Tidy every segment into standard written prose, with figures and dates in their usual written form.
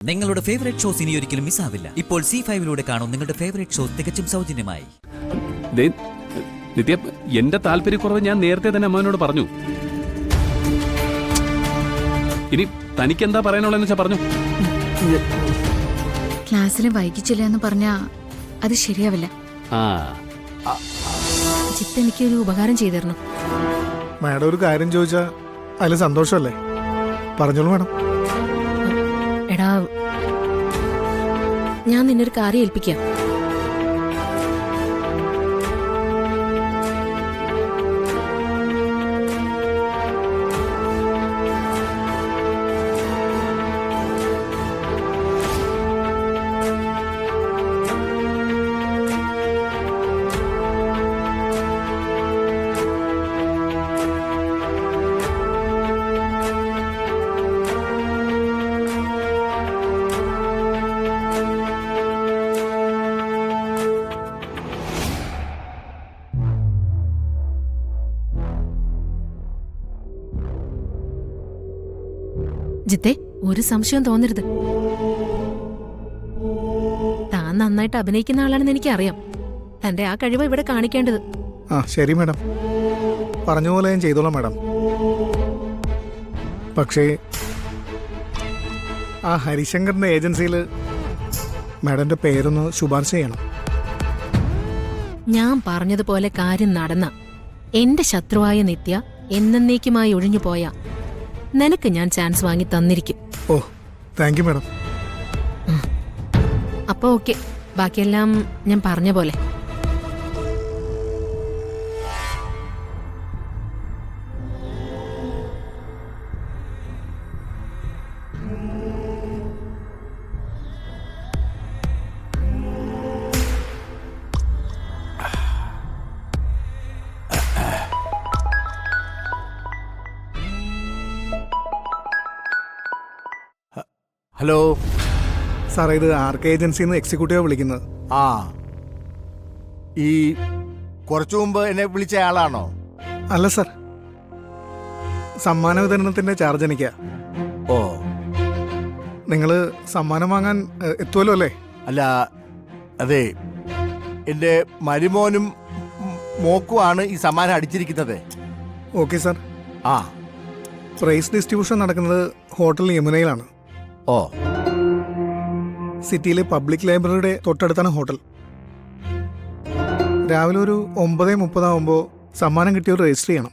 നിങ്ങളുടെ favourite shows ഇനി ഒരിക്കലും മിസ്സാവില്ല. ഇപ്പോൾ C5 കാണും നിങ്ങളുടെ ഫേവറേറ്റ് ഷോസ് തികച്ചും സൗജന്യമായി. നിത്യ, എന്റെ താല്പര്യക്കുറവ് ഞാൻ നേരത്തെ തന്നെ അമ്മനോട് പറഞ്ഞു. ഇനി തനിക്ക് എന്താ പറയാനുള്ളതെന്ന് വെച്ചാ പറഞ്ഞു. ക്ലാസ്സിൽ വൈകിച്ചില്ല എന്ന് പറഞ്ഞാ അത് ശരിയാവില്ല. ജിത്ത് എനിക്കൊരു ഉപകാരം ചെയ്തിരുന്നു. മാഡം ഒരു കാര്യം ചോദിച്ചാ അതിൽ സന്തോഷമല്ലേ? പറഞ്ഞോളൂ മാഡം. എടാ, ഞാൻ നിന്നൊരു കാര്യം ഏൽപ്പിക്കാം. ജിത്തെ, ഒരു സംശയം തോന്നരുത്. താൻ നന്നായിട്ട് അഭിനയിക്കുന്ന ആളാണെന്ന് എനിക്കറിയാം. തന്റെ ആ കഴിവ് ഇവിടെ കാണിക്കേണ്ടത്. ആ ശരി മാഡം, പറഞ്ഞ പോലെ ഞാൻ ചെയ്തോളാം മാഡം. പക്ഷേ ആ ഹരിശങ്കറിന്റെ ഏജൻസിയിൽ മാഡന്റെ പേരൊന്ന് ശുപാർശ ചെയ്യണം. ഞാൻ പറഞ്ഞതുപോലെ കാര്യം നടന്ന എന്റെ ശത്രുവായ നിത്യ എന്നേക്കുമായി ഒഴിഞ്ഞു പോയ നിനക്ക് ഞാൻ ചാൻസ് വാങ്ങി തന്നിരിക്കും. ഓ, താങ്ക് യു മാഡം. അപ്പൊ ഓക്കെ, ബാക്കിയെല്ലാം ഞാൻ പറഞ്ഞ പോലെ. ഹലോ സാറേ, ഇത് RK ഏജൻസിയിൽ നിന്ന് എക്സിക്യൂട്ടീവ് വിളിക്കുന്നത്. ആ, ഈ കുറച്ചു മുമ്പ് എന്നെ വിളിച്ച ആളാണോ? അല്ല സാർ, സമ്മാന വിതരണത്തിന്റെ ചാർജ് എനിക്കാ. ഓ, നിങ്ങൾ സമ്മാനം വാങ്ങാൻ എത്തുമല്ലോ അല്ലേ? അല്ല, അതെ, എൻ്റെ മരുമോനും മോക്കുമാണ് ഈ സമ്മാനം അടിച്ചിരിക്കുന്നത്. Okay sir. ആ, പ്രൈസ് ഡിസ്ട്രിബ്യൂഷൻ നടക്കുന്നത് ഹോട്ടൽ യമുനയിലാണ്. ഓ, സിറ്റിയിലെ പബ്ലിക് ലൈബ്രറിയുടെ തൊട്ടടുത്താണ് ഹോട്ടൽ. രാവിലെ ഒരു 9:30 ആകുമ്പോൾ സമ്മാനം കിട്ടിയവർ രജിസ്റ്റർ ചെയ്യണം.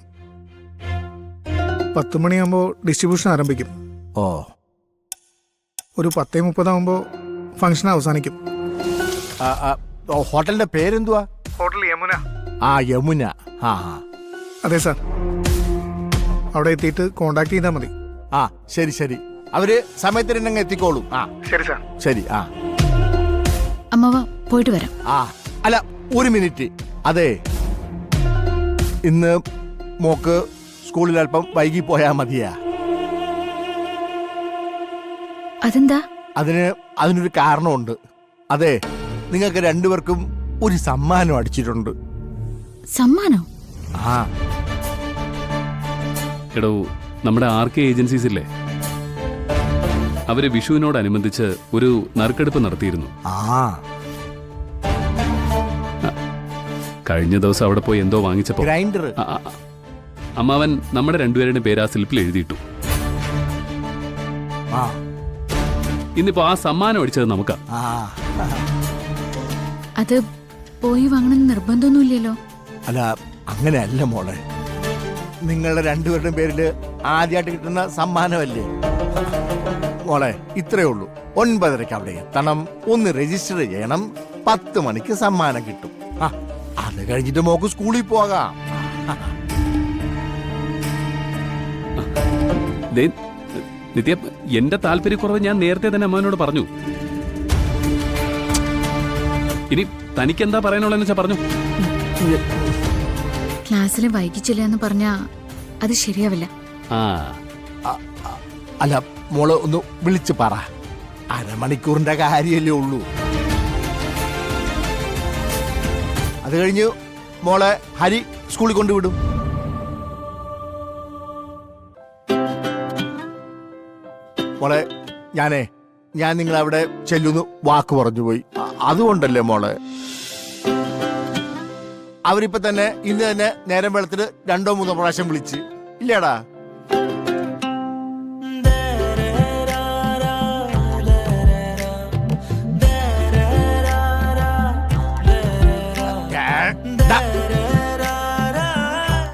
10 മണിയാകുമ്പോൾ ഡിസ്ട്രിബ്യൂഷൻ ആരംഭിക്കും. ഓ, ഒരു 10:30 ആകുമ്പോൾ ഫംഗ്ഷൻ അവസാനിക്കും. ഹോട്ടലിന്റെ പേരെന്തുവാ? ഹോട്ടൽ യമുന. ആ, യമുന. ആ, അതെ സാർ, അവിടെ എത്തിയിട്ട് കോണ്ടാക്ട് ചെയ്താൽ മതി. ആ, ശരി ശരി, അവര് സമയത്തിന് തന്നെ എത്തിക്കോളും. ആ ശരി സാർ. ശരി. ആ, അമ്മവ പോയിട്ട് വരാം. ആ, അല്ല, ഒരു മിനിറ്റ്. അതെ, ഇന്ന് മോക്ക് സ്കൂളിൽ അല്പം വൈകി പോയാ മതിയാ. അതെന്താ? അതിനൊരു കാരണമുണ്ട്. അതെ, നിങ്ങൾക്ക് രണ്ടുപേർക്കും ഒരു സമ്മാനം അടിച്ചിട്ടുണ്ട്. സമ്മാനോ? ആ, എടോ, നമ്മുടെ RK ഏജൻസീസ് ഇല്ലേ, അവര് വിഷുവിനോടനുബന്ധിച്ച് ഒരു നറുക്കെടുപ്പ് നടത്തിയിരുന്നു. ആ, കഴിഞ്ഞ ദിവസം അവിടെ പോയി എന്തോ വാങ്ങിച്ചപ്പോ ഗ്രൈൻഡർ. അമ്മാവൻ നമ്മുടെ രണ്ടുപേരുടെ പേര് ആ സ്ലിപ്പിൽ എഴുതിയിട്ടു. ആ, ഇന്നിപ്പോ ആ സമ്മാനം അടിച്ചത് നമുക്കാ. ആ, അത് പോയി വാങ്ങണമെന്ന് നിർബന്ധമൊന്നുമില്ലല്ലോ. അല്ല, അങ്ങനെയല്ല മോളെ, നിങ്ങളുടെ രണ്ടുപേരുടെയും പേരിൽ ആദ്യമായിട്ട് കിട്ടുന്ന സമ്മാനമല്ലേ മോളെ. ഇത്രയേ ഉള്ളൂ. 9:30 അവിടെ എത്തണം, ഒന്ന് രജിസ്റ്റർ ചെയ്യണം, 10 മണിക്ക് സമ്മാനം കിട്ടും. ആ, അത് കഴിഞ്ഞിട്ട് മോക്ക് സ്കൂളിൽ പോകാം. നിത്യ, എന്റെ താല്പര്യക്കുറവ് ഞാൻ നേരത്തെ തന്നെ അമ്മനോട് പറഞ്ഞു. ഇനി തനിക്ക് എന്താ പറയാനുള്ളതെന്ന് വെച്ചാ പറഞ്ഞു. ക്ലാസ്സിൽ വൈകിച്ചില്ല എന്ന് പറഞ്ഞാ അത് ശരിയാവില്ല. അല്ല മോള് ഒന്ന് വിളിച്ച് പറ. അരമണിക്കൂറിന്റെ കാര്യമല്ലേ ഉള്ളൂ. അത് കഴിഞ്ഞ് മോളെ ഹരി സ്കൂളിൽ കൊണ്ടുവിടും. മോളെ, ഞാനേ ഞാൻ നിങ്ങളവിടെ ചെല്ലുന്നു വാക്ക് പറഞ്ഞു പോയി. അതുകൊണ്ടല്ലേ മോളെ. അവരിപ്പോ തന്നെ ഇന്ന് തന്നെ നേരം വെളുത്തിട്ട് 2-3 പ്രാവശ്യം വിളിച്ച് ഇല്ലേടാ.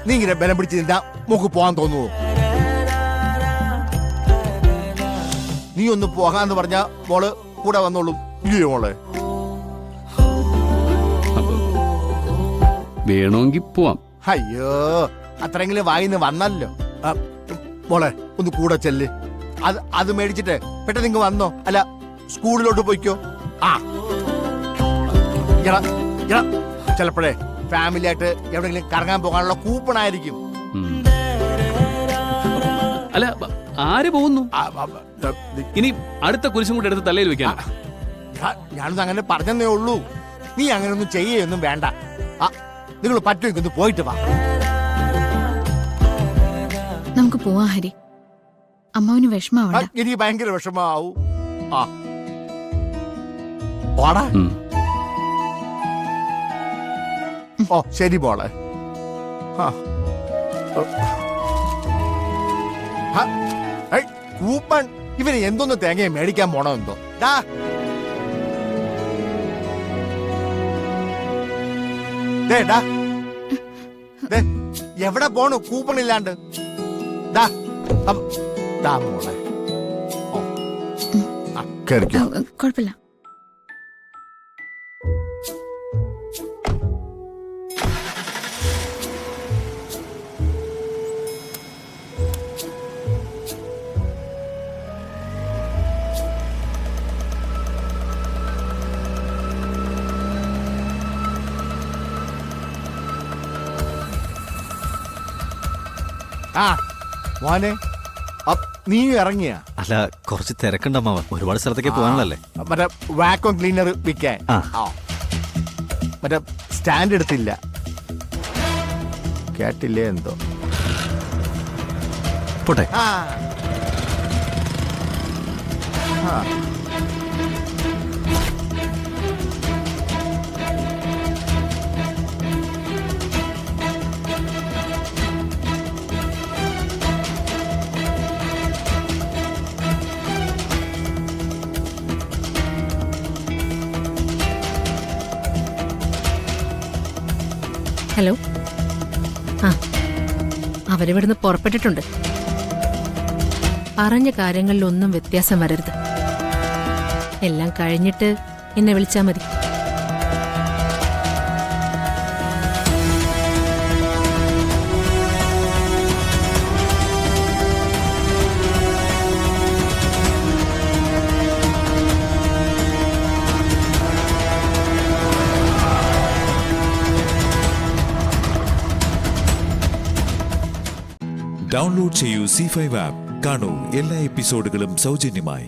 നീ ഇങ്ങനെ ബലം പിടിച്ച് നിന്നാ മോക്ക് പോകാൻ തോന്നുവോ? നീ ഒന്ന് പോകാന്ന് പറഞ്ഞാ മോള് കൂടെ വന്നോളും ഇല്ലയോ മോളെ? വേണമെങ്കിൽ പോവാം. അയ്യോ, അത്രയെങ്കിലും വായിന്ന് വന്നല്ലോ. മോളെ ഒന്ന് കൂടെ ചെല്ല്. അത് മേടിച്ചിട്ട് പെട്ടെന്ന് ഇങ്ങ് വന്നോ, അല്ല സ്കൂളിലോട്ട് പോയിക്കോ. ആ ചിലപ്പോഴേ ഫാമിലി ആയിട്ട് എവിടെയെങ്കിലും കറങ്ങാൻ പോകാനുള്ള കൂപ്പൺ ആയിരിക്കും. അല്ല ആര് പോകുന്നു? ഇനി അടുത്ത കുരിശും കൂടെ എടുത്ത് തലയിൽ വെക്കാം. ഞാനൊന്നും അങ്ങനെ പറഞ്ഞതേ ഉള്ളൂ. നീ അങ്ങനെ ഒന്നും ചെയ്യൊന്നും വേണ്ട. നിങ്ങൾ പറ്റുമെങ്കിൽ പോയിട്ട് വാ. നമുക്ക് പോവാ ഹരി. അമ്മാവിന് വിഷമാവണ്ട. എനിക്ക് ഭയങ്കര വിഷമാവും. ആ പോടാ. ഓ ശരി മോളെ. കൂപ്പൺ ഇവന് എന്തൊന്ന് തേങ്ങയെ മേടിക്കാൻ പോണോ എന്തോ. എവിടെ പോണു കൂപ്പൺ ഇല്ലാണ്ട്? മോളെ കേറിക്കോ. കുഴപ്പമില്ല. ആ മോനെ, നീ ഇറങ്ങിയ? അല്ല, കുറച്ച് തിരക്കുണ്ടമ്മാവ. ഒരുപാട് സ്ഥലത്തേക്ക് പോകാനുള്ളല്ലേ. മറ്റേ വാക്വം ക്ലീനർ വിൽക്കാൻ. മറ്റേ സ്റ്റാൻഡ് എടുത്തില്ല. കേട്ടില്ലേ എന്തോ. പോട്ടെ. ഹലോ. ആ, അവരിവിടുന്ന് പുറപ്പെട്ടിട്ടുണ്ട്. പറഞ്ഞ കാര്യങ്ങളിലൊന്നും വ്യത്യാസം വരരുത്. എല്ലാം കഴിഞ്ഞിട്ട് എന്നെ വിളിച്ചാൽ മതി. ഡൗൺലോഡ് ചെയ്യൂ C5 ആപ്പ്. കാണൂ എല്ലാ എപ്പിസോഡുകളും സൗജന്യമായി.